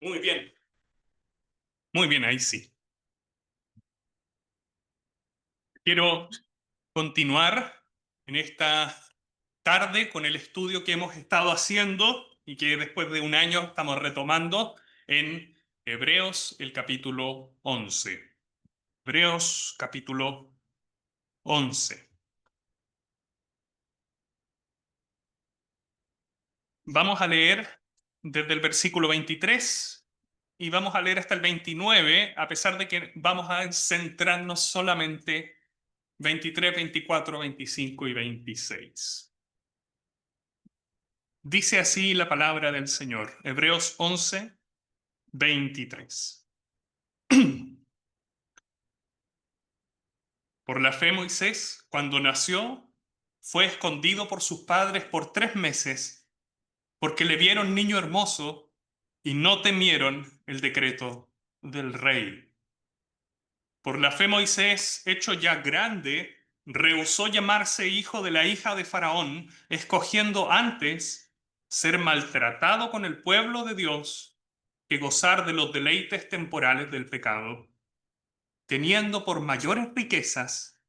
Muy bien, muy bien, ahí sí. Quiero continuar en esta tarde con el estudio que hemos estado haciendo y que después de un año estamos retomando en Hebreos, el capítulo 11. Hebreos, capítulo 11. Vamos a leer desde el versículo 23 y vamos a leer hasta el 29, a pesar de que vamos a centrarnos solamente 23, 24, 25 y 26. Dice así la palabra del Señor, Hebreos 11, 23. Por la fe Moisés, cuando nació, fue escondido por sus padres por 3 meses, porque le vieron niño hermoso y no temieron el decreto del rey. Por la fe Moisés, hecho ya grande, rehusó llamarse hijo de la hija de Faraón, escogiendo antes ser maltratado con el pueblo de Dios que gozar de los deleites temporales del pecado, teniendo por mayores riquezas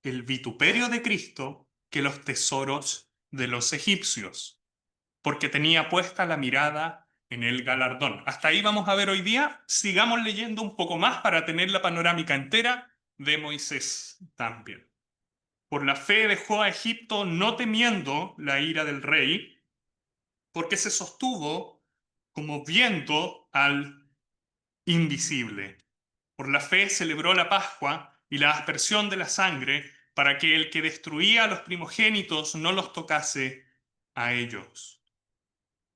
el vituperio de Cristo que los tesoros de los egipcios, porque tenía puesta la mirada en el galardón. Hasta ahí vamos a ver hoy día. Sigamos leyendo un poco más para tener la panorámica entera de Moisés también. Por la fe dejó a Egipto no temiendo la ira del rey, porque se sostuvo como viendo al invisible. Por la fe celebró la Pascua y la aspersión de la sangre para que el que destruía a los primogénitos no los tocase a ellos.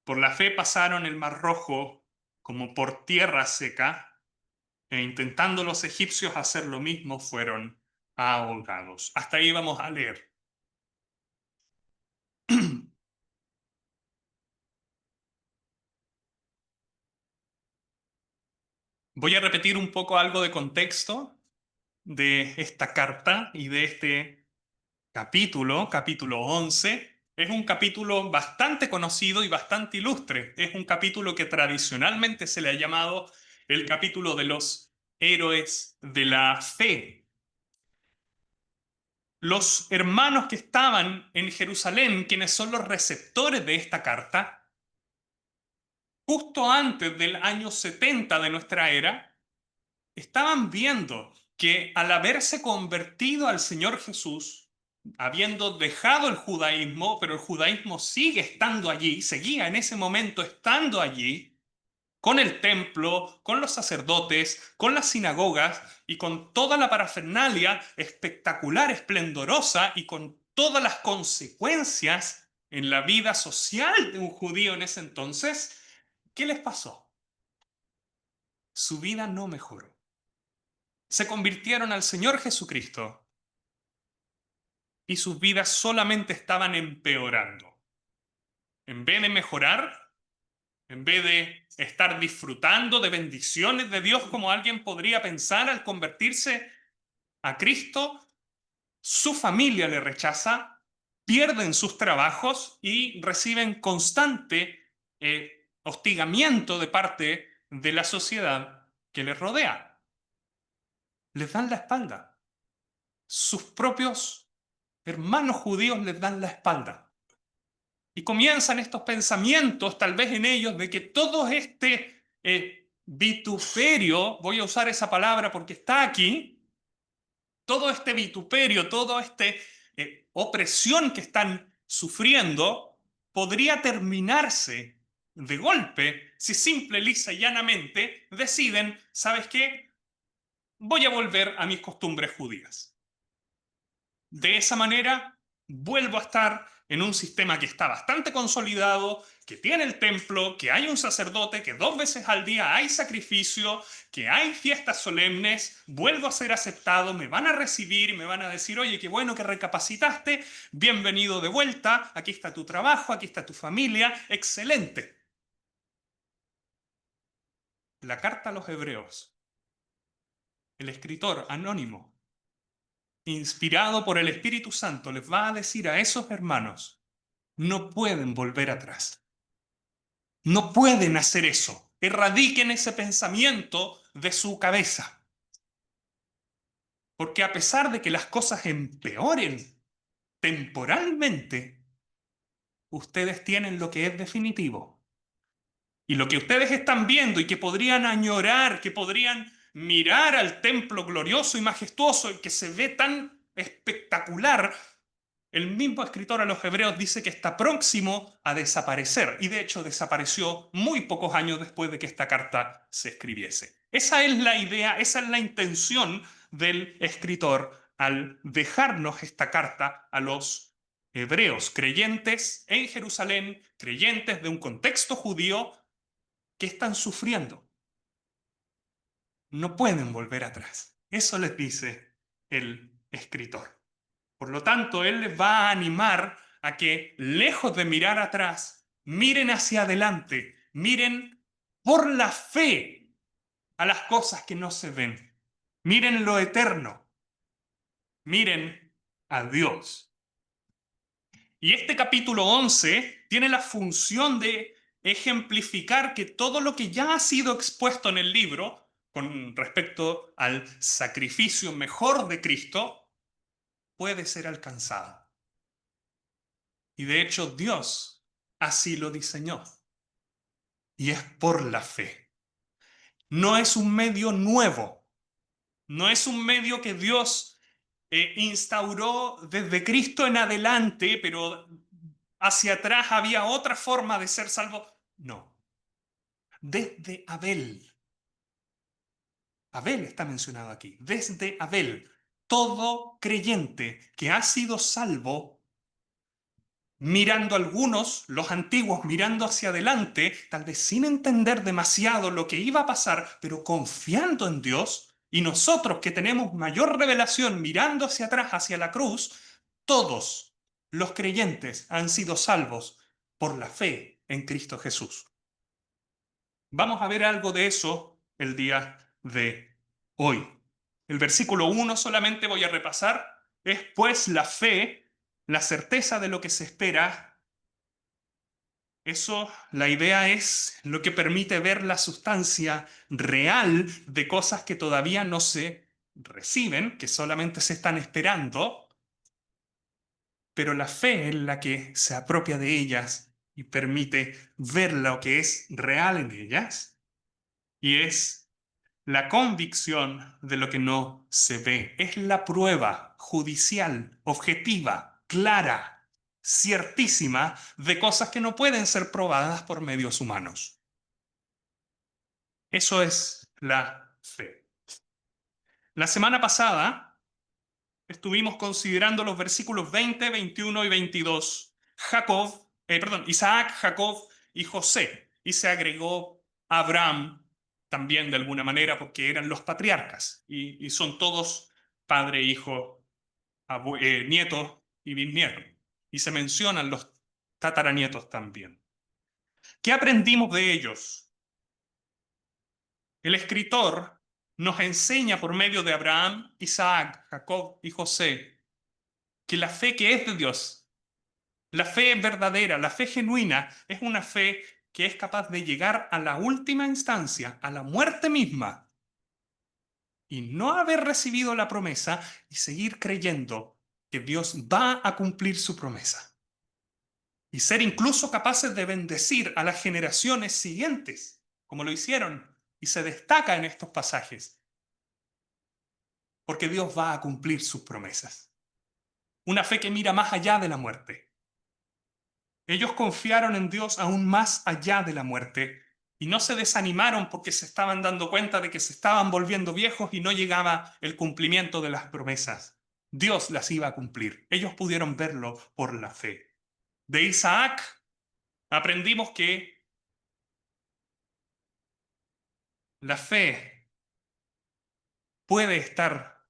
Por la fe pasaron el mar Rojo como por tierra seca, e intentando los egipcios hacer lo mismo, fueron ahogados. Hasta ahí vamos a leer. Voy a repetir un poco algo de contexto de esta carta y de este capítulo, capítulo 11. Es un capítulo bastante conocido y bastante ilustre. Es un capítulo que tradicionalmente se le ha llamado el capítulo de los héroes de la fe. Los hermanos que estaban en Jerusalén, quienes son los receptores de esta carta, justo antes del año 70 de nuestra era, estaban viendo que al haberse convertido al Señor Jesús, habiendo dejado el judaísmo, pero el judaísmo sigue estando allí, seguía en ese momento estando allí, con el templo, con los sacerdotes, con las sinagogas y con toda la parafernalia espectacular, esplendorosa y con todas las consecuencias en la vida social de un judío en ese entonces, ¿qué les pasó? Su vida no mejoró. Se convirtieron al Señor Jesucristo y sus vidas solamente estaban empeorando. En vez de mejorar, en vez de estar disfrutando de bendiciones de Dios como alguien podría pensar al convertirse a Cristo, su familia le rechaza, pierden sus trabajos y reciben constante hostigamiento de parte de la sociedad que les rodea. Les dan la espalda. Sus propios hermanos judíos les dan la espalda. Y comienzan estos pensamientos, tal vez en ellos, de que todo este vituperio, voy a usar esa palabra porque está aquí, todo este vituperio, toda esta opresión que están sufriendo, podría terminarse de golpe si simple, lisa y llanamente deciden, ¿sabes qué? Voy a volver a mis costumbres judías. De esa manera, vuelvo a estar en un sistema que está bastante consolidado, que tiene el templo, que hay un sacerdote, que 2 veces al día hay sacrificio, que hay fiestas solemnes, vuelvo a ser aceptado, me van a recibir, me van a decir, oye, qué bueno que recapacitaste, bienvenido de vuelta, aquí está tu trabajo, aquí está tu familia, excelente. La carta a los hebreos, el escritor anónimo, inspirado por el Espíritu Santo, les va a decir a esos hermanos, no pueden volver atrás. No pueden hacer eso. erradiquen ese pensamiento de su cabeza. Porque a pesar de que las cosas empeoren temporalmente, ustedes tienen lo que es definitivo. Y lo que ustedes están viendo y que podrían añorar, que podrían mirar al templo glorioso y majestuoso y que se ve tan espectacular, el mismo escritor a los Hebreos dice que está próximo a desaparecer. Y de hecho desapareció muy pocos años después de que esta carta se escribiese. Esa es la idea, esa es la intención del escritor al dejarnos esta carta a los hebreos, creyentes en Jerusalén, creyentes de un contexto judío que están sufriendo. No pueden volver atrás. Eso les dice el escritor. Por lo tanto, él les va a animar a que, lejos de mirar atrás, miren hacia adelante, miren por la fe a las cosas que no se ven. Miren lo eterno, miren a Dios. Y este capítulo 11 tiene la función de ejemplificar que todo lo que ya ha sido expuesto en el libro con respecto al sacrificio mejor de Cristo puede ser alcanzado. Y de hecho Dios así lo diseñó. Y es por la fe. No es un medio nuevo. No es un medio que Dios instauró desde Cristo en adelante, pero hacia atrás había otra forma de ser salvo. No. Desde Abel. Abel está mencionado aquí. Desde Abel. Todo creyente que ha sido salvo mirando algunos, los antiguos, mirando hacia adelante, tal vez sin entender demasiado lo que iba a pasar, pero confiando en Dios, y nosotros que tenemos mayor revelación mirando hacia atrás, hacia la cruz, todos los creyentes han sido salvos por la fe en Cristo Jesús. Vamos a ver algo de eso el día de hoy. El versículo 1 solamente voy a repasar, es pues la fe, la certeza de lo que se espera. Eso, la idea es lo que permite ver la sustancia real de cosas que todavía no se reciben, que solamente se están esperando, pero la fe es la que se apropia de ellas y permite ver lo que es real en ellas, y es la convicción de lo que no se ve. Es la prueba judicial, objetiva, clara, ciertísima de cosas que no pueden ser probadas por medios humanos. Eso es la fe. La semana pasada estuvimos considerando los versículos 20, 21 y 22. Isaac, Jacob y José. Y se agregó Abraham también de alguna manera porque eran los patriarcas. Y son todos padre, hijo, nieto y bisnieto. Y se mencionan los tataranietos también. ¿Qué aprendimos de ellos? El escritor nos enseña por medio de Abraham, Isaac, Jacob y José que la fe que es de Dios, la fe verdadera, la fe genuina, es una fe que es capaz de llegar a la última instancia, a la muerte misma, y no haber recibido la promesa y seguir creyendo que Dios va a cumplir su promesa. Y ser incluso capaces de bendecir a las generaciones siguientes, como lo hicieron, y se destaca en estos pasajes. Porque Dios va a cumplir sus promesas. Una fe que mira más allá de la muerte. Ellos confiaron en Dios aún más allá de la muerte y no se desanimaron porque se estaban dando cuenta de que se estaban volviendo viejos y no llegaba el cumplimiento de las promesas. Dios las iba a cumplir. Ellos pudieron verlo por la fe. De Isaac aprendimos que la fe puede estar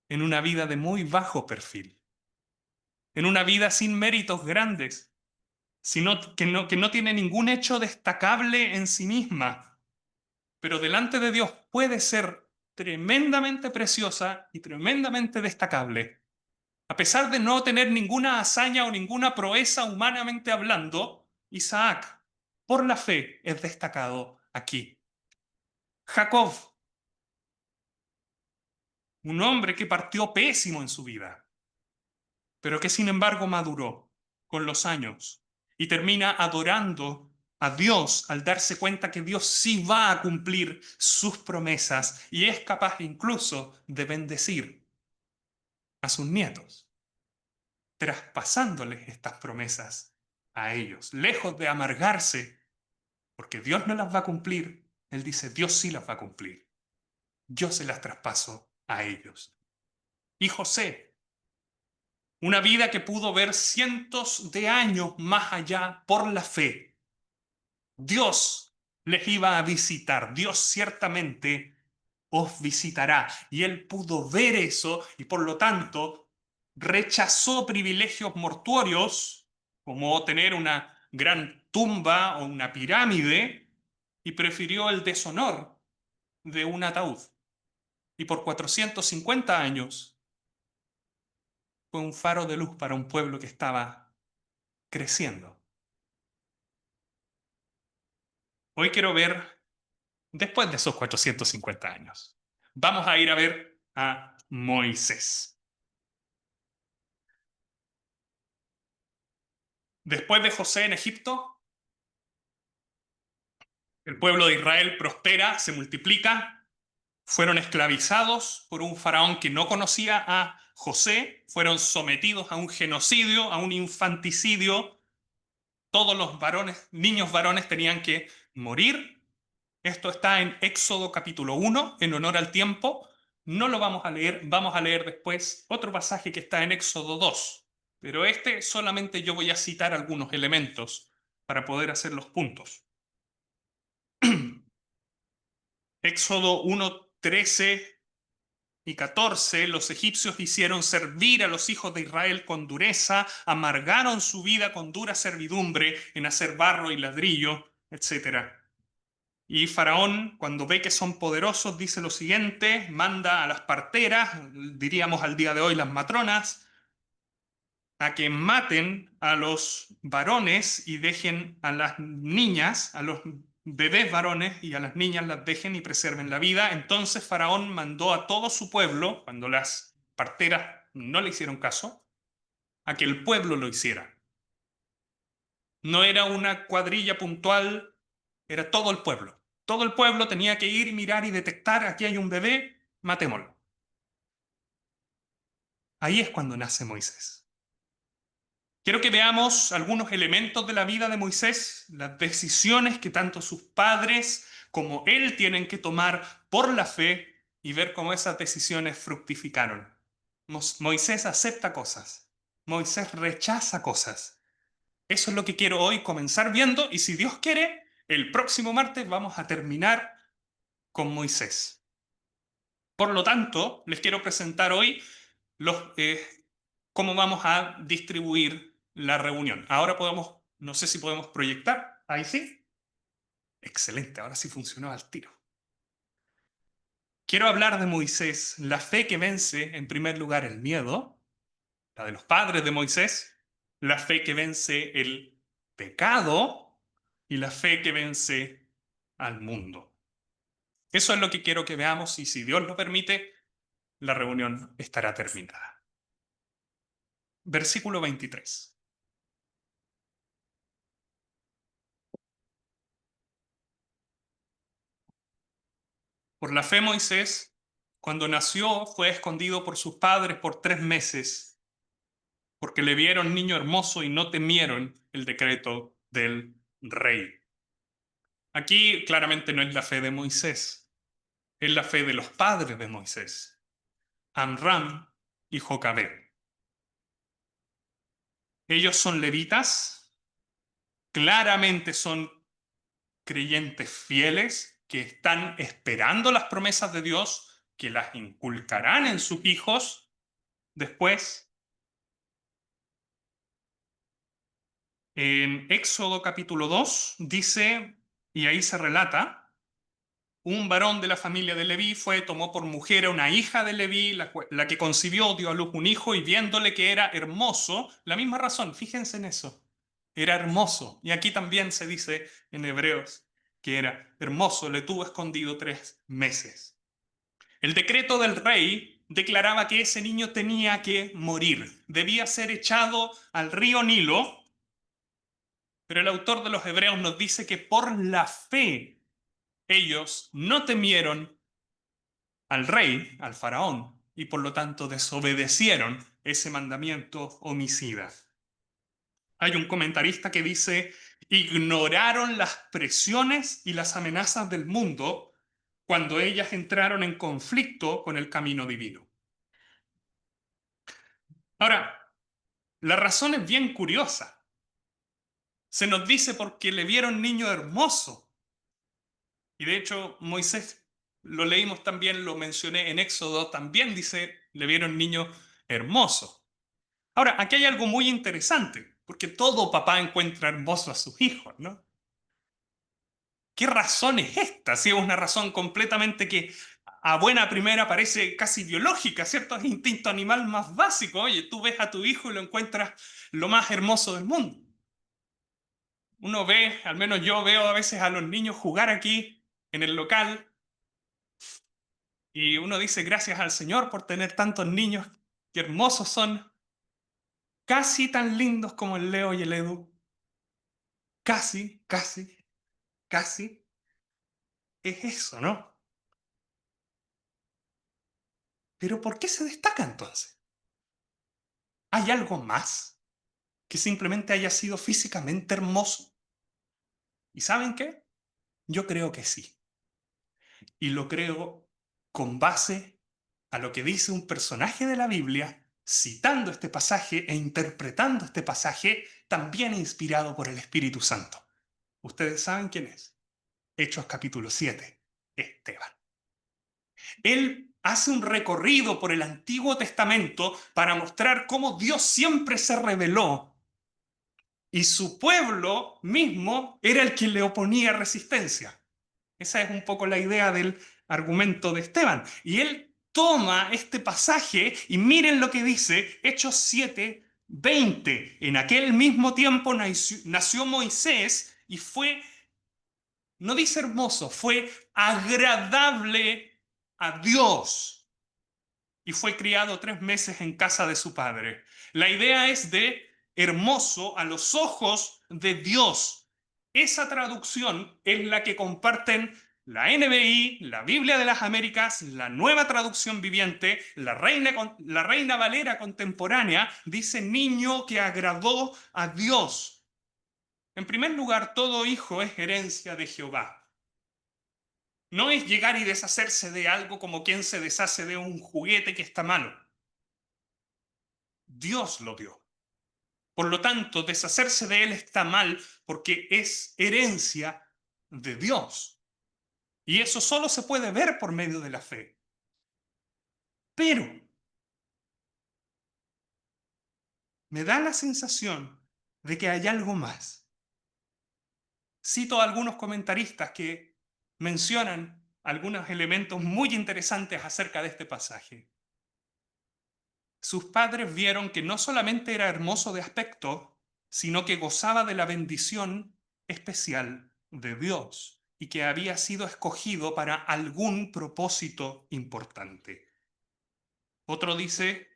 en una vida de muy bajo perfil, en una vida sin méritos grandes, sino que no tiene ningún hecho destacable en sí misma, pero delante de Dios puede ser tremendamente preciosa y tremendamente destacable. A pesar de no tener ninguna hazaña o ninguna proeza humanamente hablando, Isaac, por la fe, es destacado aquí. Jacob, un hombre que partió pésimo en su vida, pero que sin embargo maduró con los años y termina adorando a Dios al darse cuenta que Dios sí va a cumplir sus promesas y es capaz incluso de bendecir a sus nietos, traspasándoles estas promesas a ellos, lejos de amargarse porque Dios no las va a cumplir. Él dice, Dios sí las va a cumplir. Yo se las traspaso a ellos. Y José, una vida que pudo ver cientos de años más allá por la fe. Dios les iba a visitar. Dios ciertamente os visitará. Y él pudo ver eso y por lo tanto rechazó privilegios mortuorios como tener una gran tumba o una pirámide y prefirió el deshonor de un ataúd. Y por 450 años fue un faro de luz para un pueblo que estaba creciendo. Hoy quiero ver, después de esos 450 años, vamos a ir a ver a Moisés. Después de José en Egipto, el pueblo de Israel prospera, se multiplica, fueron esclavizados por un faraón que no conocía a José, fueron sometidos a un genocidio, a un infanticidio. Todos los varones, niños varones tenían que morir. Esto está en Éxodo capítulo 1, en honor al tiempo. No lo vamos a leer, vamos a leer después otro pasaje que está en Éxodo 2. Pero este solamente yo voy a citar algunos elementos para poder hacer los puntos. Éxodo 1, 13 y 14, los egipcios hicieron servir a los hijos de Israel con dureza, amargaron su vida con dura servidumbre en hacer barro y ladrillo, etc. Y Faraón, cuando ve que son poderosos, dice lo siguiente, manda a las parteras, diríamos al día de hoy las matronas, a que maten a los varones y dejen a las niñas, a los bebés varones y a las niñas las dejen y preserven la vida. Entonces Faraón mandó a todo su pueblo, cuando las parteras no le hicieron caso, a que el pueblo lo hiciera. No era una cuadrilla puntual, era todo el pueblo. Todo el pueblo tenía que ir, mirar y detectar, aquí hay un bebé, matémoslo. Ahí es cuando nace Moisés. Quiero que veamos algunos elementos de la vida de Moisés, las decisiones que tanto sus padres como él tienen que tomar por la fe y ver cómo esas decisiones fructificaron. Moisés acepta cosas, Moisés rechaza cosas. Eso es lo que quiero hoy comenzar viendo y si Dios quiere, el próximo martes vamos a terminar con Moisés. Por lo tanto, les quiero presentar hoy los, cómo vamos a distribuir la reunión. Ahora podemos, no sé si podemos proyectar. Ahí sí. Excelente, ahora sí funcionó al tiro. Quiero hablar de Moisés, la fe que vence en primer lugar el miedo, la de los padres de Moisés, la fe que vence el pecado y la fe que vence al mundo. Eso es lo que quiero que veamos y si Dios lo permite, la reunión estará terminada. Versículo 23. Por la fe Moisés, cuando nació, fue escondido por sus padres por 3 meses, porque le vieron niño hermoso y no temieron el decreto del rey. Aquí claramente no es la fe de Moisés, es la fe de los padres de Moisés, Amram y Jocabed. Ellos son levitas, claramente son creyentes fieles que están esperando las promesas de Dios, que las inculcarán en sus hijos después. En Éxodo capítulo 2 dice, y ahí se relata, un varón de la familia de Leví fue, tomó por mujer a una hija de Leví, la que concibió, dio a luz un hijo, y viéndole que era hermoso, la misma razón, fíjense en eso, era hermoso. Y aquí también se dice en Hebreos que era hermoso, le tuvo escondido 3 meses. El decreto del rey declaraba que ese niño tenía que morir, debía ser echado al río Nilo, pero el autor de los Hebreos nos dice que por la fe ellos no temieron al rey, al faraón, y por lo tanto desobedecieron ese mandamiento homicida. Hay un comentarista que dice, ignoraron las presiones y las amenazas del mundo cuando ellas entraron en conflicto con el camino divino. Ahora, la razón es bien curiosa. Se nos dice porque le vieron niño hermoso. Y de hecho, Moisés, lo leímos también, lo mencioné en Éxodo, también dice, le vieron niño hermoso. Ahora, aquí hay algo muy interesante, porque todo papá encuentra hermoso a sus hijos, ¿no? ¿Qué razón es esta? Si es una razón completamente que a buena primera parece casi biológica, ¿cierto? Es instinto animal más básico. Oye, tú ves a tu hijo y lo encuentras lo más hermoso del mundo. Uno ve, al menos yo veo a veces a los niños jugar aquí en el local y uno dice gracias al Señor por tener tantos niños que hermosos son, casi tan lindos como el Leo y el Edu. Casi, casi, casi. Es eso, ¿no? Pero ¿por qué se destaca entonces? ¿Hay algo más que simplemente haya sido físicamente hermoso? ¿Y saben qué? Yo creo que sí. Y lo creo con base a lo que dice un personaje de la Biblia, citando este pasaje e interpretando este pasaje, también inspirado por el Espíritu Santo. ¿Ustedes saben quién es? Hechos capítulo 7, Esteban. Él hace un recorrido por el Antiguo Testamento para mostrar cómo Dios siempre se reveló y su pueblo mismo era el que le oponía resistencia. Esa es un poco la idea del argumento de Esteban. Y él toma este pasaje y miren lo que dice Hechos 7, 20. En aquel mismo tiempo nació Moisés y fue, no dice hermoso, fue agradable a Dios y fue criado 3 meses en casa de su padre. La idea es de hermoso a los ojos de Dios. Esa traducción es la que comparten la NBI, la Biblia de las Américas, la Nueva Traducción Viviente, la Reina Valera contemporánea, dice niño que agradó a Dios. En primer lugar, todo hijo es herencia de Jehová. No es llegar y deshacerse de algo como quien se deshace de un juguete que está malo. Dios lo dio. Por lo tanto, deshacerse de él está mal porque es herencia de Dios. Y eso solo se puede ver por medio de la fe. Pero me da la sensación de que hay algo más. Cito a algunos comentaristas que mencionan algunos elementos muy interesantes acerca de este pasaje. Sus padres vieron que no solamente era hermoso de aspecto, sino que gozaba de la bendición especial de Dios y que había sido escogido para algún propósito importante. Otro dice,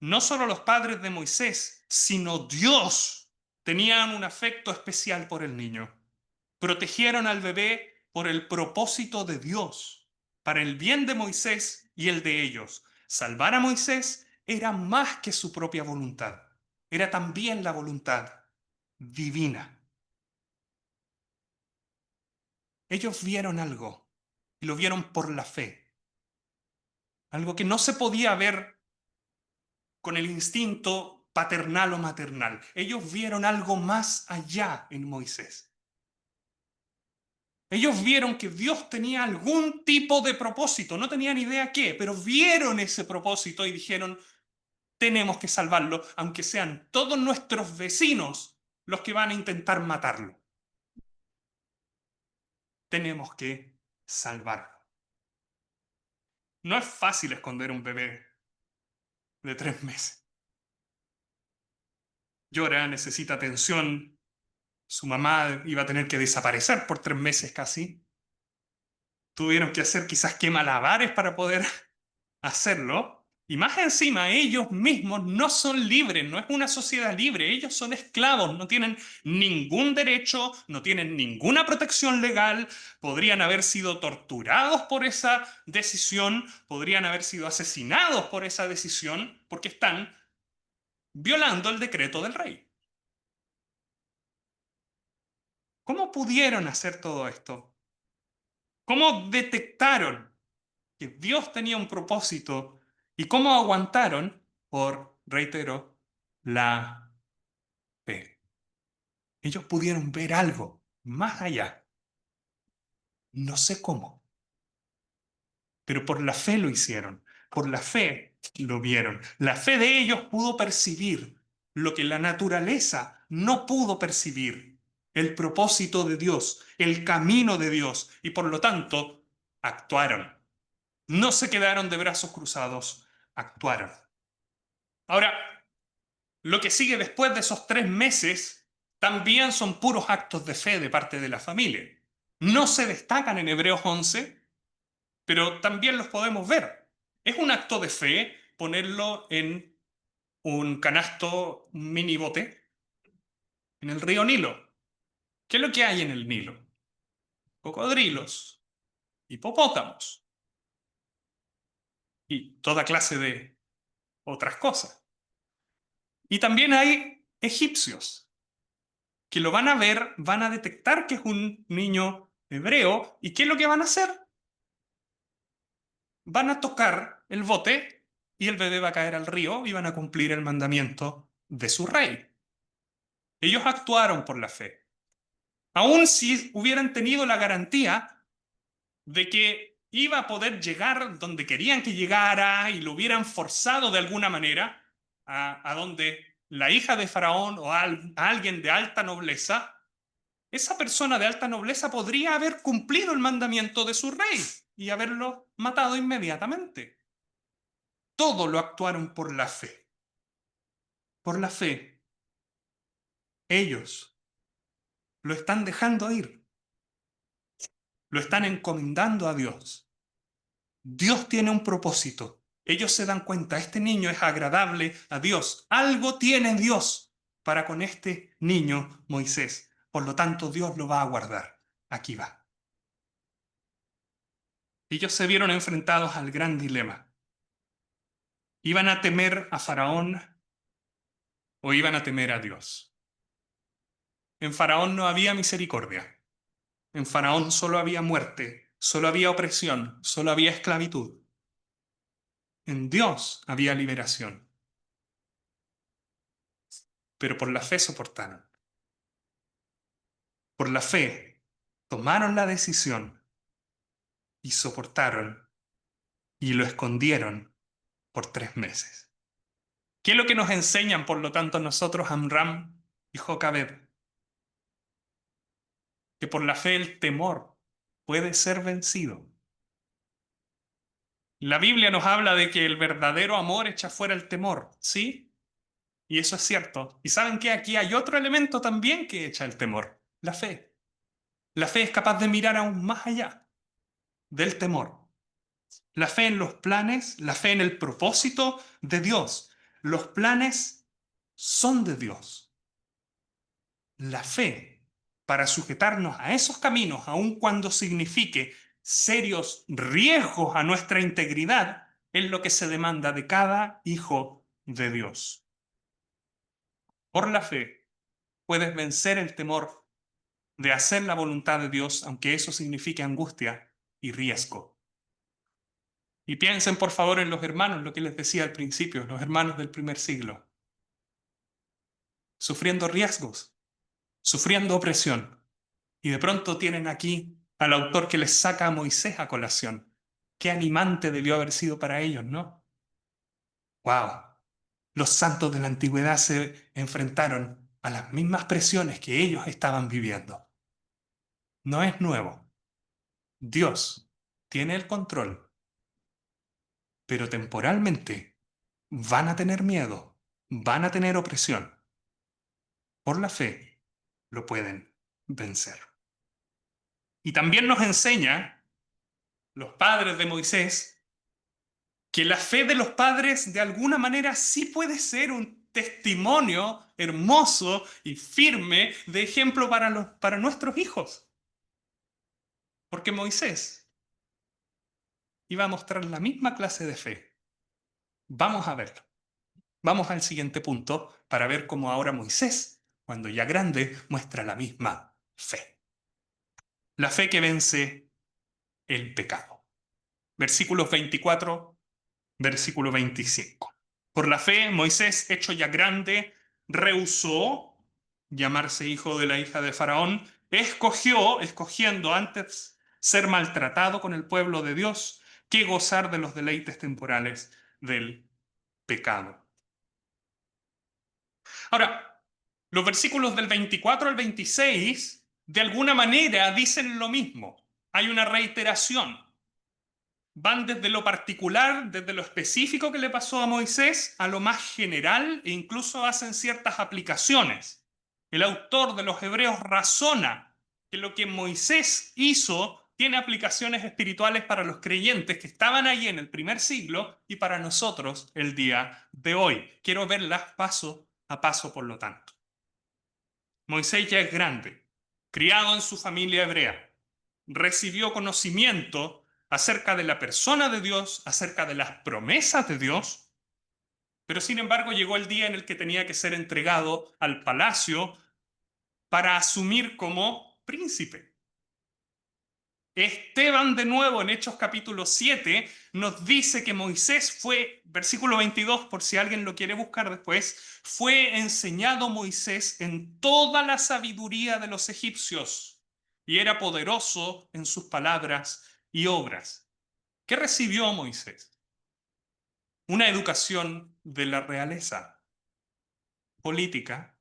no solo los padres de Moisés, sino Dios tenían un afecto especial por el niño. Protegieron al bebé por el propósito de Dios, para el bien de Moisés y el de ellos. Salvar a Moisés era más que su propia voluntad, era también la voluntad divina. Ellos vieron algo y lo vieron por la fe, algo que no se podía ver con el instinto paternal o maternal. Ellos vieron algo más allá en Moisés. Ellos vieron que Dios tenía algún tipo de propósito, no tenían idea qué, pero vieron ese propósito y dijeron, tenemos que salvarlo, aunque sean todos nuestros vecinos los que van a intentar matarlo. Tenemos que salvarlo. No es fácil esconder un bebé de 3 meses. Llora, necesita atención, Su mamá iba a tener que desaparecer por 3 meses casi. Tuvieron que hacer quizás que malabares para poder hacerlo. Y más encima, ellos mismos no son libres, no es una sociedad libre, ellos son esclavos, no tienen ningún derecho, no tienen ninguna protección legal, podrían haber sido torturados por esa decisión, podrían haber sido asesinados por esa decisión, porque están violando el decreto del rey. ¿Cómo pudieron hacer todo esto? ¿Cómo detectaron que Dios tenía un propósito y cómo aguantaron por, reitero, la fe? Ellos pudieron ver algo más allá. No sé cómo, pero por la fe lo hicieron. Por la fe lo vieron. La fe de ellos pudo percibir lo que la naturaleza no pudo percibir. El propósito de Dios, el camino de Dios. Y por lo tanto, actuaron. No se quedaron de brazos cruzados, actuaron. Ahora, lo que sigue después de esos 3 meses también son puros actos de fe de parte de la familia. No se destacan en Hebreos 11, pero también los podemos ver. Es un acto de fe ponerlo en un canasto, un mini bote, en el río Nilo. ¿Qué es lo que hay en el Nilo? Cocodrilos, hipopótamos y toda clase de otras cosas. Y también hay egipcios que lo van a ver, van a detectar que es un niño hebreo. ¿Y qué es lo que van a hacer? Van a tocar el bote y el bebé va a caer al río y van a cumplir el mandamiento de su rey. Ellos actuaron por la fe. Aun si hubieran tenido la garantía de que iba a poder llegar donde querían que llegara y lo hubieran forzado de alguna manera a donde la hija de Faraón o a alguien de alta nobleza, esa persona de alta nobleza podría haber cumplido el mandamiento de su rey y haberlo matado inmediatamente. Todo lo actuaron por la fe. Por la fe. Ellos lo están dejando ir. Lo están encomendando a Dios. Dios tiene un propósito. Ellos se dan cuenta, este niño es agradable a Dios. Algo tiene Dios para con este niño Moisés. Por lo tanto, Dios lo va a guardar. Aquí va. Ellos se vieron enfrentados al gran dilema. ¿Iban a temer a Faraón o iban a temer a Dios? En Faraón no había misericordia. En Faraón solo había muerte, solo había opresión, solo había esclavitud. En Dios había liberación, pero por la fe soportaron. Por la fe tomaron la decisión y soportaron y lo escondieron por 3 meses. ¿Qué es lo que nos enseñan, por lo tanto, nosotros, Amram y Jocabed? Que por la fe el temor puede ser vencido. La Biblia nos habla de que el verdadero amor echa fuera el temor, ¿sí? Y eso es cierto. ¿Y saben qué? Aquí hay otro elemento también que echa el temor, la fe. La fe es capaz de mirar aún más allá del temor. La fe en los planes, la fe en el propósito de Dios. Los planes son de Dios. La fe para sujetarnos a esos caminos, aun cuando signifique serios riesgos a nuestra integridad, es lo que se demanda de cada hijo de Dios. Por la fe puedes vencer el temor de hacer la voluntad de Dios, aunque eso signifique angustia y riesgo. Y piensen por favor en los hermanos, lo que les decía al principio, los hermanos del primer siglo, sufriendo riesgos, sufriendo opresión. Y de pronto tienen aquí al autor que les saca a Moisés a colación. Qué animante debió haber sido para ellos, ¿no? ¡Wow! Los santos de la antigüedad se enfrentaron a las mismas presiones que ellos estaban viviendo. No es nuevo. Dios tiene el control, pero temporalmente van a tener miedo, van a tener opresión. Por la fe, lo pueden vencer. Y también nos enseña los padres de Moisés que la fe de los padres de alguna manera sí puede ser un testimonio hermoso y firme de ejemplo para nuestros hijos. Porque Moisés iba a mostrar la misma clase de fe. Vamos a verlo. Vamos al siguiente punto para ver cómo ahora Moisés, cuando ya grande, muestra la misma fe. La fe que vence el pecado. Versículos 24, versículo 25. Por la fe, Moisés, hecho ya grande, rehusó llamarse hijo de la hija de Faraón, escogiendo antes ser maltratado con el pueblo de Dios que gozar de los deleites temporales del pecado. Ahora, los versículos del 24 al 26 de alguna manera dicen lo mismo. Hay una reiteración. Van desde lo particular, desde lo específico que le pasó a Moisés, a lo más general e incluso hacen ciertas aplicaciones. El autor de los Hebreos razona que lo que Moisés hizo tiene aplicaciones espirituales para los creyentes que estaban ahí en el primer siglo y para nosotros el día de hoy. Quiero verlas paso a paso, por lo tanto. Moisés ya es grande, criado en su familia hebrea, recibió conocimiento acerca de la persona de Dios, acerca de las promesas de Dios, pero sin embargo llegó el día en el que tenía que ser entregado al palacio para asumir como príncipe. Esteban, de nuevo, en Hechos capítulo 7, nos dice que Moisés fue, versículo 22, por si alguien lo quiere buscar después, fue enseñado Moisés en toda la sabiduría de los egipcios y era poderoso en sus palabras y obras. ¿Qué recibió Moisés? Una educación de la realeza, política,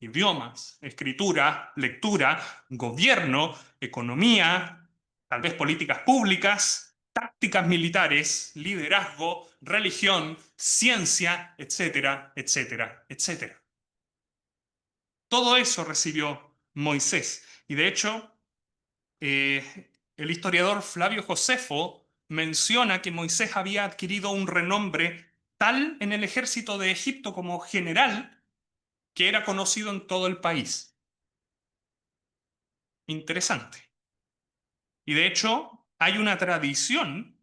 idiomas, escritura, lectura, gobierno, economía, tal vez políticas públicas, tácticas militares, liderazgo, religión, ciencia, etcétera, etcétera, etcétera. Todo eso recibió Moisés. Y de hecho, el historiador Flavio Josefo menciona que Moisés había adquirido un renombre tal en el ejército de Egipto como general que era conocido en todo el país. Interesante. Y de hecho, hay una tradición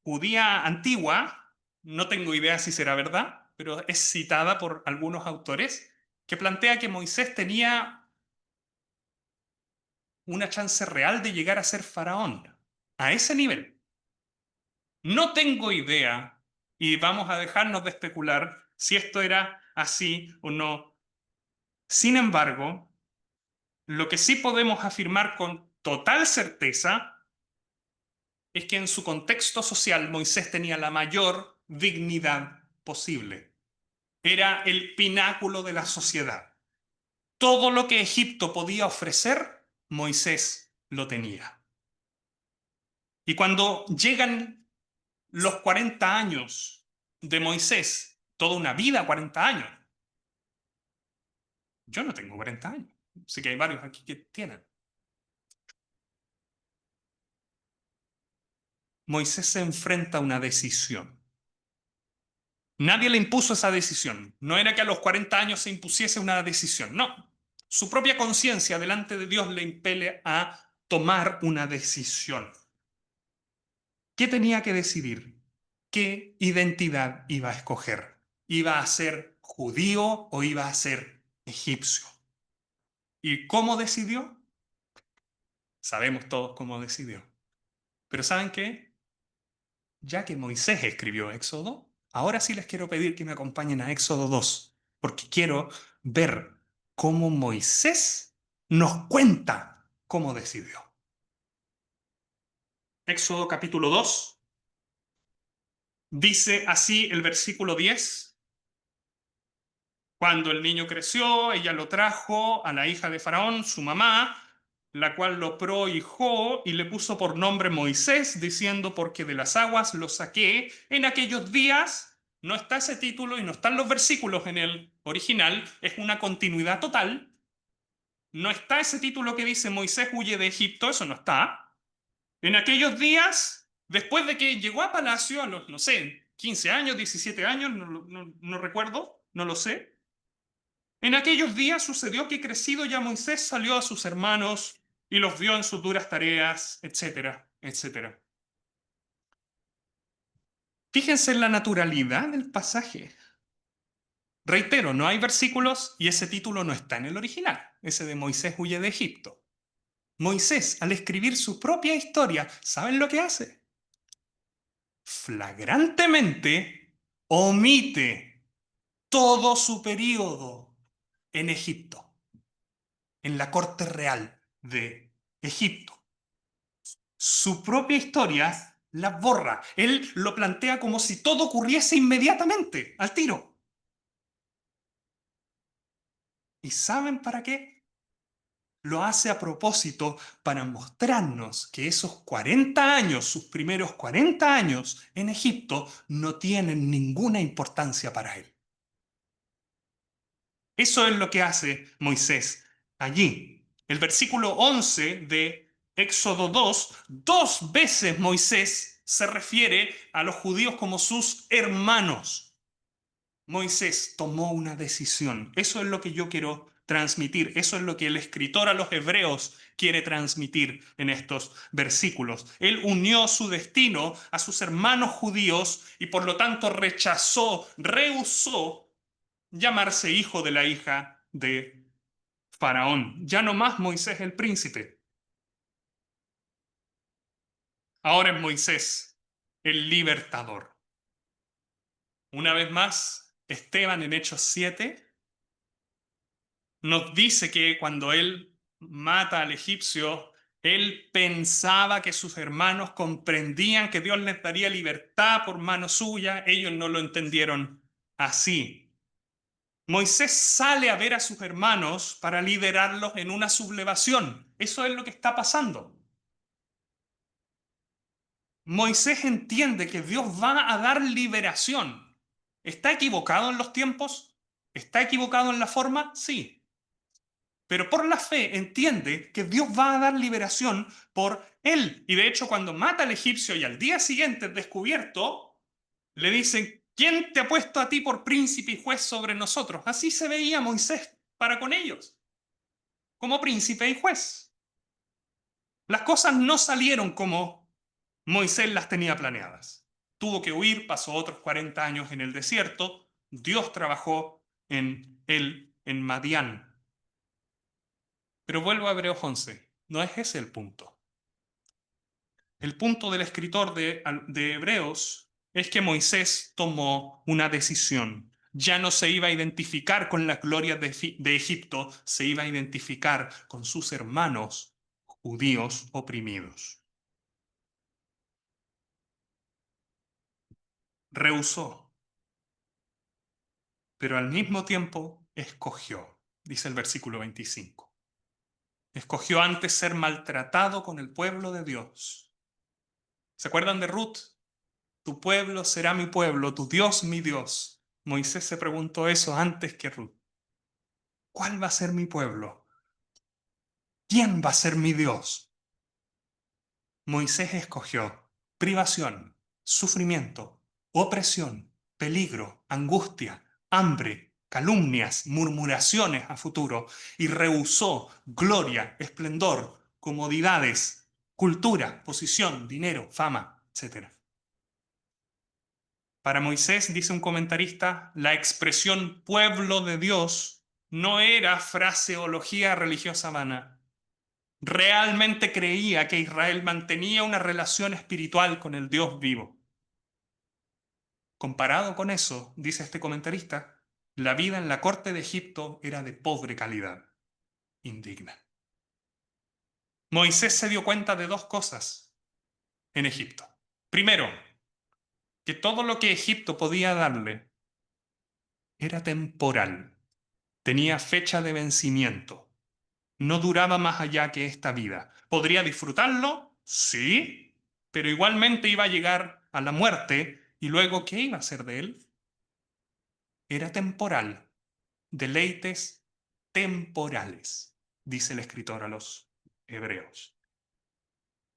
judía antigua, no tengo idea si será verdad, pero es citada por algunos autores, que plantea que Moisés tenía una chance real de llegar a ser faraón, a ese nivel. No tengo idea, y vamos a dejarnos de especular si esto era así o no. Sin embargo, lo que sí podemos afirmar con total certeza es que en su contexto social Moisés tenía la mayor dignidad posible. Era el pináculo de la sociedad. Todo lo que Egipto podía ofrecer, Moisés lo tenía. Y cuando llegan los 40 años de Moisés, toda una vida, 40 años, yo no tengo 40 años, sé que hay varios aquí que tienen. Moisés se enfrenta a una decisión. Nadie le impuso esa decisión. No era que a los 40 años se impusiese una decisión. No. Su propia conciencia delante de Dios le impele a tomar una decisión. ¿Qué tenía que decidir? ¿Qué identidad iba a escoger? ¿Iba a ser judío o iba a ser egipcio? ¿Y cómo decidió? Sabemos todos cómo decidió. Pero ¿saben qué? Ya que Moisés escribió Éxodo, ahora sí les quiero pedir que me acompañen a Éxodo 2, porque quiero ver cómo Moisés nos cuenta cómo decidió. Éxodo capítulo 2, dice así el versículo 10. Cuando el niño creció, ella lo trajo a la hija de Faraón, su mamá, la cual lo prohijó y le puso por nombre Moisés, diciendo, porque de las aguas lo saqué. En aquellos días no está ese título y no están los versículos en el original, es una continuidad total. No está ese título que dice Moisés huye de Egipto, eso no está. En aquellos días, después de que llegó a palacio, a los, no sé, 15 años, 17 años, no recuerdo, no lo sé. En aquellos días sucedió que crecido ya Moisés salió a sus hermanos y los vio en sus duras tareas, etcétera, etcétera. Fíjense en la naturalidad del pasaje. Reitero, no hay versículos y ese título no está en el original, ese de Moisés huye de Egipto. Moisés, al escribir su propia historia, ¿saben lo que hace? Flagrantemente omite todo su período en Egipto, en la corte real de Egipto. Su propia historia la borra. Él lo plantea como si todo ocurriese inmediatamente, al tiro. ¿Y saben para qué? Lo hace a propósito para mostrarnos que esos 40 años, sus primeros 40 años en Egipto, no tienen ninguna importancia para él. Eso es lo que hace Moisés allí. El versículo 11 de Éxodo 2, dos veces Moisés se refiere a los judíos como sus hermanos. Moisés tomó una decisión. Eso es lo que yo quiero transmitir. Eso es lo que el escritor a los hebreos quiere transmitir en estos versículos. Él unió su destino a sus hermanos judíos y por lo tanto rehusó llamarse hijo de la hija de Faraón. Ya no más Moisés el príncipe. Ahora es Moisés el libertador. Una vez más, Esteban en Hechos 7 nos dice que cuando él mata al egipcio, él pensaba que sus hermanos comprendían que Dios les daría libertad por mano suya. Ellos no lo entendieron así. Moisés sale a ver a sus hermanos para liderarlos en una sublevación. Eso es lo que está pasando. Moisés entiende que Dios va a dar liberación. ¿Está equivocado en los tiempos? ¿Está equivocado en la forma? Sí. Pero por la fe entiende que Dios va a dar liberación por él. Y de hecho, cuando mata al egipcio y al día siguiente es descubierto, le dicen, ¿quién te ha puesto a ti por príncipe y juez sobre nosotros? Así se veía Moisés para con ellos, como príncipe y juez. Las cosas no salieron como Moisés las tenía planeadas. Tuvo que huir, pasó otros 40 años en el desierto. Dios trabajó en él, en Madián. Pero vuelvo a Hebreos 11. No es ese el punto. El punto del escritor de Hebreos es que Moisés tomó una decisión. Ya no se iba a identificar con las glorias de Egipto, se iba a identificar con sus hermanos judíos oprimidos. Rehusó, pero al mismo tiempo escogió, dice el versículo 25. Escogió antes ser maltratado con el pueblo de Dios. ¿Se acuerdan de Ruth? Tu pueblo será mi pueblo, tu Dios mi Dios. Moisés se preguntó eso antes que Ruth. ¿Cuál va a ser mi pueblo? ¿Quién va a ser mi Dios? Moisés escogió privación, sufrimiento, opresión, peligro, angustia, hambre, calumnias, murmuraciones a futuro y rehusó gloria, esplendor, comodidades, cultura, posición, dinero, fama, etc. Para Moisés, dice un comentarista, la expresión pueblo de Dios no era fraseología religiosa vana. Realmente creía que Israel mantenía una relación espiritual con el Dios vivo. Comparado con eso, dice este comentarista, la vida en la corte de Egipto era de pobre calidad, indigna. Moisés se dio cuenta de dos cosas en Egipto. Primero, que todo lo que Egipto podía darle era temporal, tenía fecha de vencimiento, no duraba más allá que esta vida. ¿Podría disfrutarlo? Sí, pero igualmente iba a llegar a la muerte y luego ¿qué iba a hacer de él? Era temporal, deleites temporales. dice el escritor a los hebreos.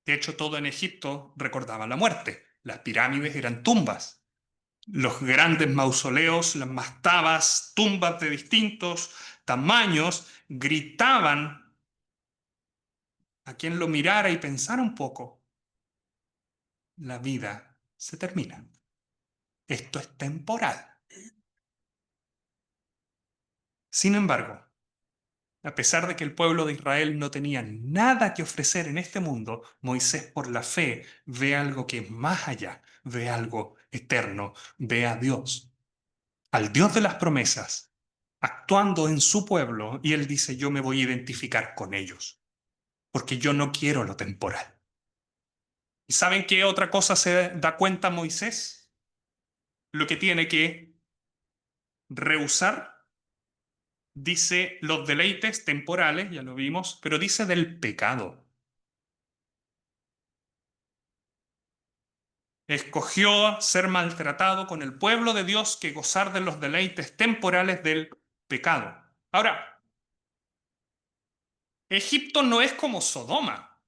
De hecho, todo en Egipto recordaba la muerte. Las pirámides eran tumbas. Los grandes mausoleos, las mastabas, tumbas de distintos tamaños, gritaban a quien lo mirara y pensara un poco: la vida se termina. Esto es temporal. Sin embargo, a pesar de que el pueblo de Israel no tenía nada que ofrecer en este mundo, Moisés por la fe ve algo que es más allá, ve algo eterno, ve a Dios, al Dios de las promesas, actuando en su pueblo, y él dice: yo me voy a identificar con ellos, porque yo no quiero lo temporal. ¿Y saben qué otra cosa se da cuenta Moisés? Lo que tiene que rehusar. Dice los deleites temporales, ya lo vimos, pero dice del pecado. Escogió ser maltratado con el pueblo de Dios que gozar de los deleites temporales del pecado. Ahora, Egipto no es como Sodoma.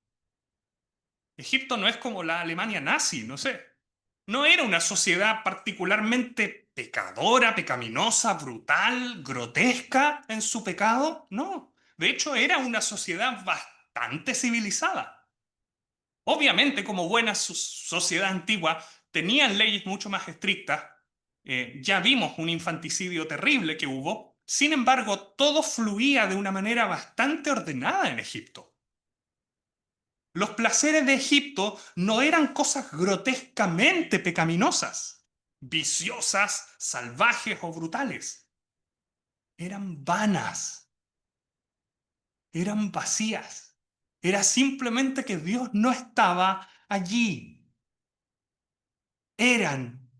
Egipto no es como la Alemania nazi, no sé. No era una sociedad particularmente pecadora, pecaminosa, brutal, grotesca en su pecado. No. De hecho, era una sociedad bastante civilizada. Obviamente, como buena sociedad antigua, tenían leyes mucho más estrictas. Ya vimos un infanticidio terrible que hubo. Sin embargo, todo fluía de una manera bastante ordenada en Egipto. Los placeres de Egipto no eran cosas grotescamente pecaminosas, viciosas, salvajes o brutales. Eran vanas, eran vacías. Era simplemente que Dios no estaba allí. Eran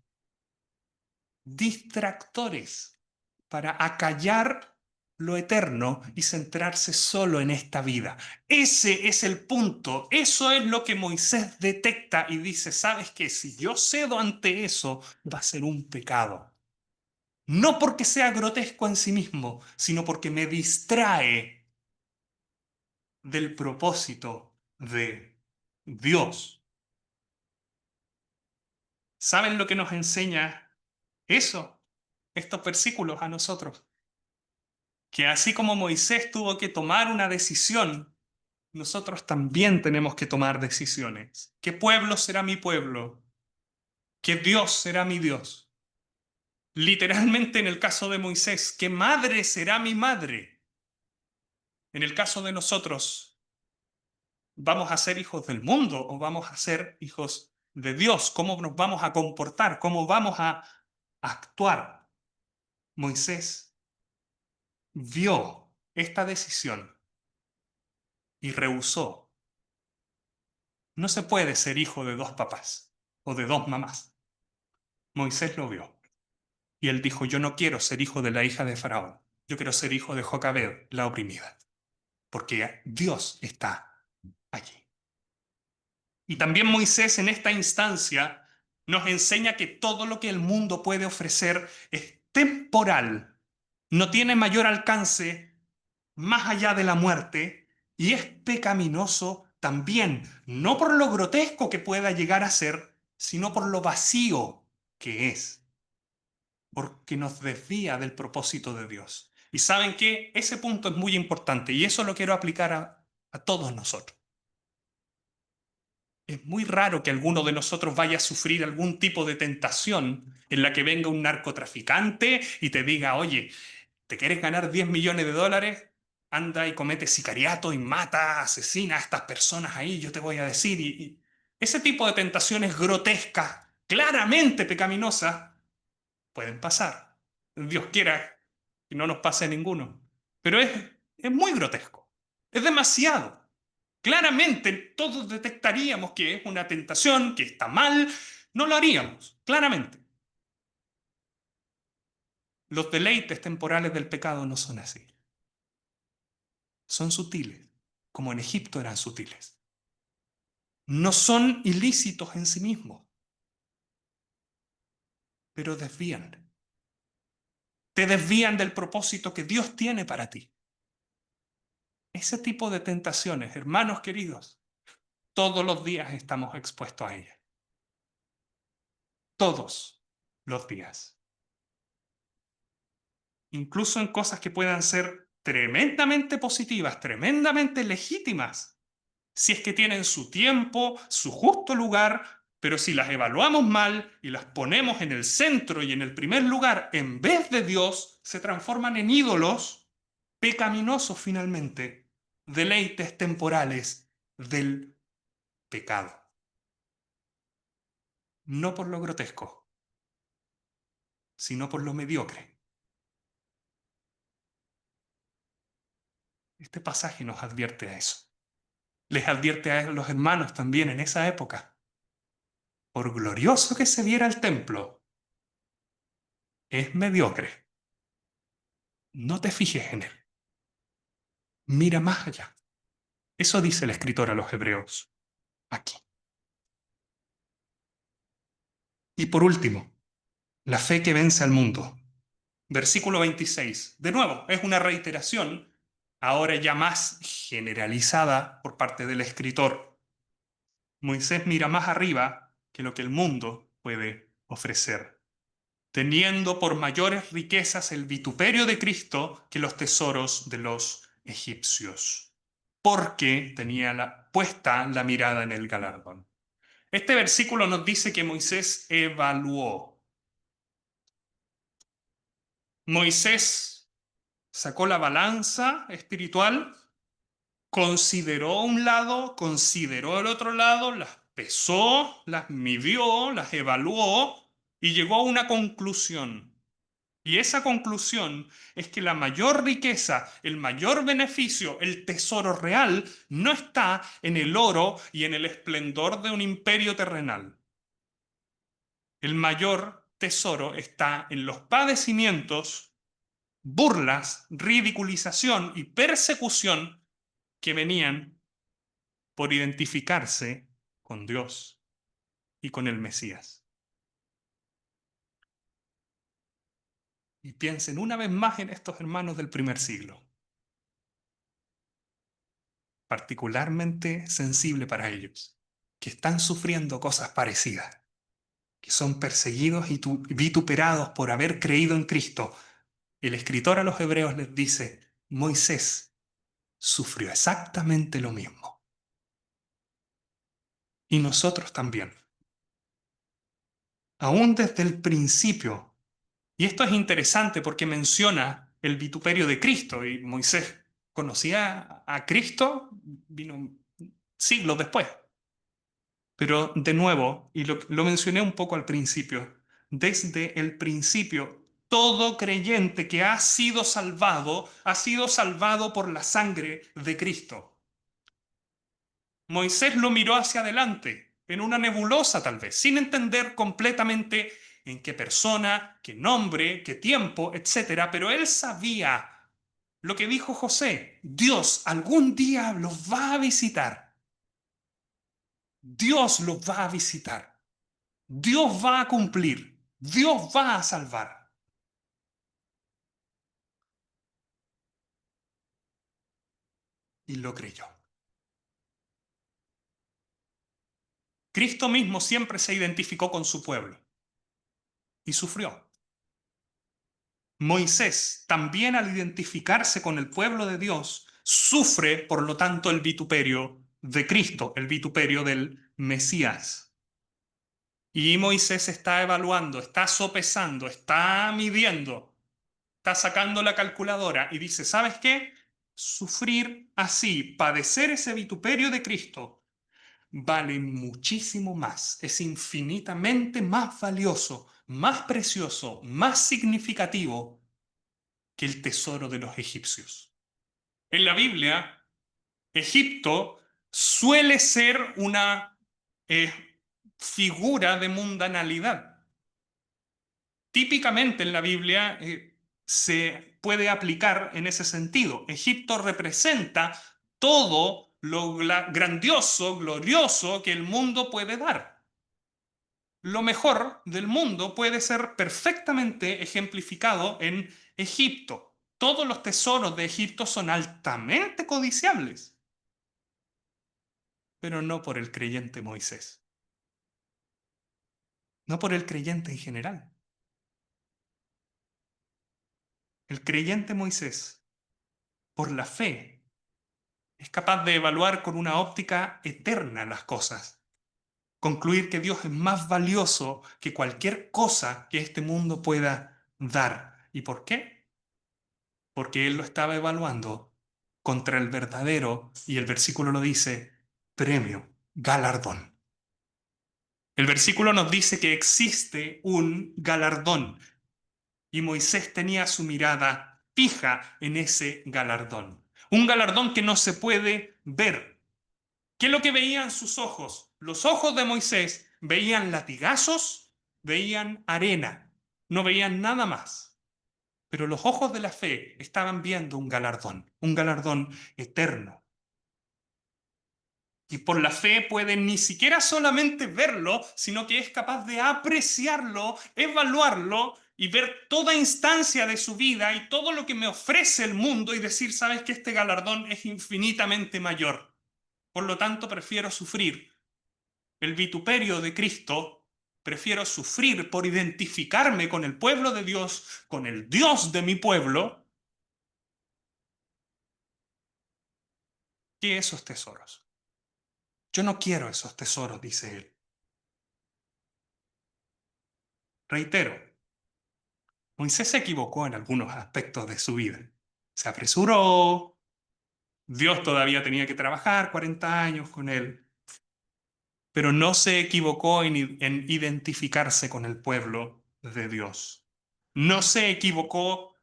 distractores para acallar lo eterno y centrarse solo en esta vida. Ese es el punto. Eso es lo que Moisés detecta y dice: ¿sabes qué? Si yo cedo ante eso, va a ser un pecado. No porque sea grotesco en sí mismo, sino porque me distrae del propósito de Dios. ¿Saben lo que nos enseña eso? Estos versículos a nosotros. Que así como Moisés tuvo que tomar una decisión, nosotros también tenemos que tomar decisiones. ¿Qué pueblo será mi pueblo? ¿Qué Dios será mi Dios? Literalmente en el caso de Moisés, ¿qué madre será mi madre? En el caso de nosotros, ¿vamos a ser hijos del mundo o vamos a ser hijos de Dios? ¿Cómo nos vamos a comportar? ¿Cómo vamos a actuar? Moisés vio esta decisión y rehusó. No se puede ser hijo de dos papás o de dos mamás. Moisés lo vio y él dijo: yo no quiero ser hijo de la hija de Faraón, yo quiero ser hijo de Jocabed, la oprimida, porque Dios está allí. Y también Moisés en esta instancia nos enseña que todo lo que el mundo puede ofrecer es temporal, no tiene mayor alcance más allá de la muerte y es pecaminoso también, no por lo grotesco que pueda llegar a ser, sino por lo vacío que es, porque nos desvía del propósito de Dios. Y saben que ese punto es muy importante y eso lo quiero aplicar a todos nosotros. Es muy raro que alguno de nosotros vaya a sufrir algún tipo de tentación en la que venga un narcotraficante y te diga: oye, ¿te quieres ganar 10 millones de dólares? Anda y comete sicariato y mata, asesina a estas personas ahí, yo te voy a decir. Y ese tipo de tentaciones grotescas, claramente pecaminosas, pueden pasar. Dios quiera que no nos pase ninguno. Pero es muy grotesco. Es demasiado. Claramente todos detectaríamos que es una tentación, que está mal. No lo haríamos, claramente. Los deleites temporales del pecado no son así. Son sutiles, como en Egipto eran sutiles. No son ilícitos en sí mismos, pero desvían. Te desvían del propósito que Dios tiene para ti. Ese tipo de tentaciones, hermanos queridos, todos los días estamos expuestos a ellas. Todos los días. Incluso en cosas que puedan ser tremendamente positivas, tremendamente legítimas, si es que tienen su tiempo, su justo lugar, pero si las evaluamos mal y las ponemos en el centro y en el primer lugar en vez de Dios, se transforman en ídolos pecaminosos finalmente, deleites temporales del pecado. No por lo grotesco, sino por lo mediocre. Este pasaje nos advierte a eso. Les advierte a los hermanos también en esa época. Por glorioso que se viera el templo, es mediocre. No te fijes en él. Mira más allá. Eso dice el escritor a los hebreos aquí. Y por último, la fe que vence al mundo. Versículo 26. De nuevo, es una reiteración, ahora ya más generalizada por parte del escritor. Moisés mira más arriba que lo que el mundo puede ofrecer, teniendo por mayores riquezas el vituperio de Cristo que los tesoros de los egipcios, porque tenía puesta la mirada en el galardón. Este versículo nos dice que Moisés evaluó. Moisés sacó la balanza espiritual, consideró un lado, consideró el otro lado, las pesó, las midió, las evaluó y llegó a una conclusión. Y esa conclusión es que la mayor riqueza, el mayor beneficio, el tesoro real, no está en el oro y en el esplendor de un imperio terrenal. El mayor tesoro está en los padecimientos, burlas, ridiculización y persecución que venían por identificarse con Dios y con el Mesías. Y piensen una vez más en estos hermanos del primer siglo, particularmente sensible para ellos, que están sufriendo cosas parecidas, que son perseguidos y vituperados por haber creído en Cristo. El escritor a los hebreos les dice, Moisés sufrió exactamente lo mismo. Y nosotros también. Aún desde el principio. Y esto es interesante porque menciona el vituperio de Cristo. Y Moisés conocía a Cristo, vino siglos después. Pero de nuevo, y lo mencioné un poco al principio, desde el principio, todo creyente que ha sido salvado por la sangre de Cristo. Moisés lo miró hacia adelante, en una nebulosa tal vez, sin entender completamente en qué persona, qué nombre, qué tiempo, etc. Pero él sabía lo que dijo José, Dios algún día los va a visitar. Dios los va a visitar. Dios va a cumplir. Dios va a salvar. Y lo creyó. Cristo mismo siempre se identificó con su pueblo y sufrió. Moisés, también al identificarse con el pueblo de Dios, sufre, por lo tanto, el vituperio de Cristo, el vituperio del Mesías. Y Moisés está evaluando, está sopesando, está midiendo, está sacando la calculadora y dice, ¿sabes qué? Sufrir así, padecer ese vituperio de Cristo, vale muchísimo más, es infinitamente más valioso, más precioso, más significativo que el tesoro de los egipcios. En la Biblia, Egipto suele ser una eh, figura de mundanalidad. Típicamente en la Biblia se puede aplicar en ese sentido. Egipto representa todo lo grandioso, glorioso que el mundo puede dar. Lo mejor del mundo puede ser perfectamente ejemplificado en Egipto. Todos los tesoros de Egipto son altamente codiciables, pero no por el creyente Moisés, no por el creyente en general. El creyente Moisés, por la fe, es capaz de evaluar con una óptica eterna las cosas, concluir que Dios es más valioso que cualquier cosa que este mundo pueda dar. ¿Y por qué? Porque él lo estaba evaluando contra el verdadero, y el versículo lo dice, premio, galardón. El versículo nos dice que existe un galardón y Moisés tenía su mirada fija en ese galardón. Un galardón que no se puede ver. ¿Qué es lo que veían sus ojos? Los ojos de Moisés veían latigazos, veían arena, no veían nada más. Pero los ojos de la fe estaban viendo un galardón eterno. Y por la fe puede ni siquiera solamente verlo, sino que es capaz de apreciarlo, evaluarlo y ver toda instancia de su vida y todo lo que me ofrece el mundo y decir, sabes que este galardón es infinitamente mayor. Por lo tanto, prefiero sufrir el vituperio de Cristo, prefiero sufrir por identificarme con el pueblo de Dios, con el Dios de mi pueblo, que esos tesoros. Yo no quiero esos tesoros, dice él. Reitero, Moisés se equivocó en algunos aspectos de su vida. Se apresuró, Dios todavía tenía que trabajar 40 años con él, pero no se equivocó en identificarse con el pueblo de Dios. No se equivocó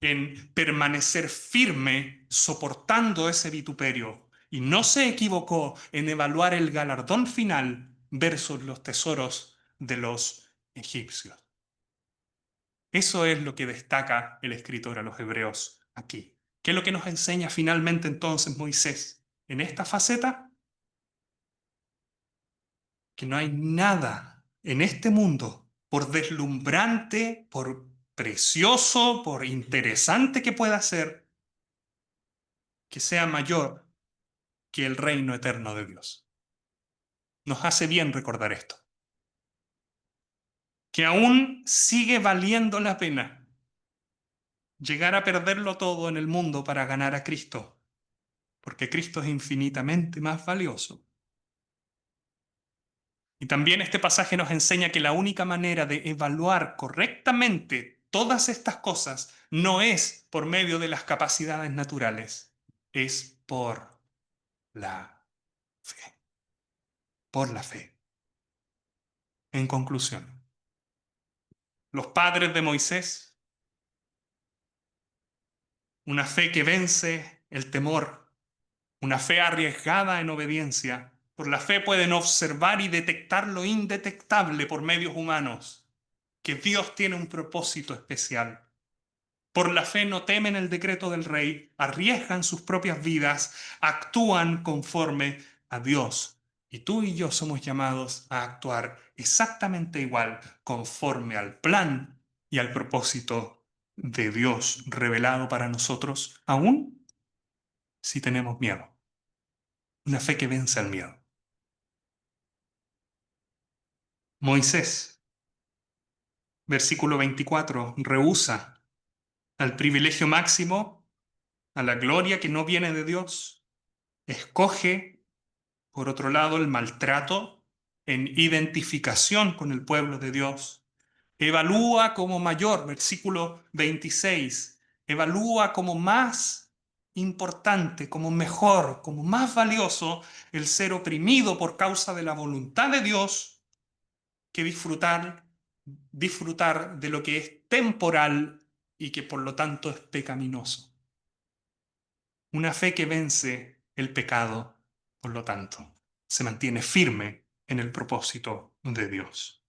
en permanecer firme soportando ese vituperio. Y no se equivocó en evaluar el galardón final versus los tesoros de los egipcios. Eso es lo que destaca el escritor a los hebreos aquí. ¿Qué es lo que nos enseña finalmente entonces Moisés en esta faceta? Que no hay nada en este mundo, por deslumbrante, por precioso, por interesante que pueda ser, que sea mayor que el reino eterno de Dios. Nos hace bien recordar esto, que aún sigue valiendo la pena llegar a perderlo todo en el mundo para ganar a Cristo, porque Cristo es infinitamente más valioso. Y también este pasaje nos enseña que la única manera de evaluar correctamente todas estas cosas no es por medio de las capacidades naturales, es la fe, por la fe. En conclusión, los padres de Moisés, una fe que vence el temor, una fe arriesgada en obediencia. Por la fe pueden observar y detectar lo indetectable por medios humanos, que Dios tiene un propósito especial. Por la fe no temen el decreto del rey, arriesgan sus propias vidas, actúan conforme a Dios. Y tú y yo somos llamados a actuar exactamente igual, conforme al plan y al propósito de Dios revelado para nosotros, aún si tenemos miedo. Una fe que vence al miedo. Moisés, versículo 24, rehúsa al privilegio máximo, a la gloria que no viene de Dios. Escoge, por otro lado, el maltrato en identificación con el pueblo de Dios. Evalúa como mayor, versículo 26, evalúa como más importante, como mejor, como más valioso el ser oprimido por causa de la voluntad de Dios que disfrutar de lo que es temporal y que por lo tanto es pecaminoso. Una fe que vence el pecado, por lo tanto, se mantiene firme en el propósito de Dios.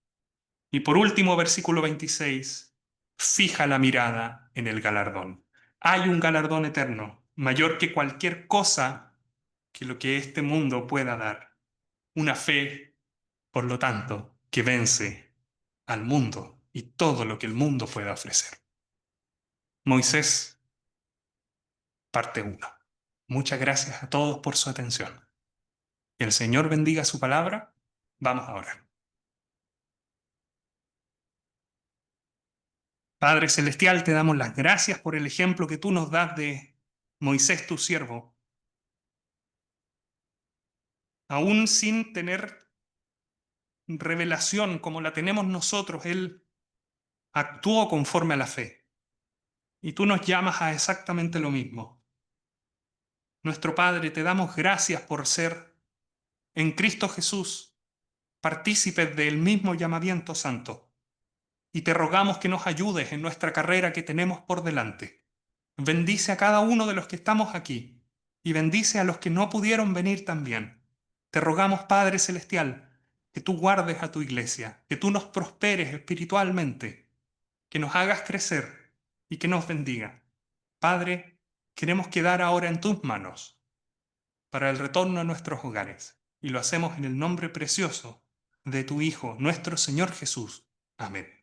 Y por último, versículo 26, fija la mirada en el galardón. Hay un galardón eterno, mayor que cualquier cosa que lo que este mundo pueda dar. Una fe, por lo tanto, que vence al mundo y todo lo que el mundo pueda ofrecer. Moisés parte 1. Muchas gracias a todos por su atención. Que el Señor bendiga su palabra. Vamos a orar. Padre Celestial, te damos las gracias por el ejemplo que tú nos das de Moisés, tu siervo. Aún sin tener revelación como la tenemos nosotros, él actuó conforme a la fe. Y tú nos llamas a exactamente lo mismo. Nuestro Padre, te damos gracias por ser en Cristo Jesús partícipes del mismo llamamiento santo. Y te rogamos que nos ayudes en nuestra carrera que tenemos por delante. Bendice a cada uno de los que estamos aquí y bendice a los que no pudieron venir también. Te rogamos, Padre Celestial, que tú guardes a tu iglesia, que tú nos prosperes espiritualmente, que nos hagas crecer y que nos bendiga. Padre, queremos quedar ahora en tus manos para el retorno a nuestros hogares y lo hacemos en el nombre precioso de tu Hijo, nuestro Señor Jesús. Amén.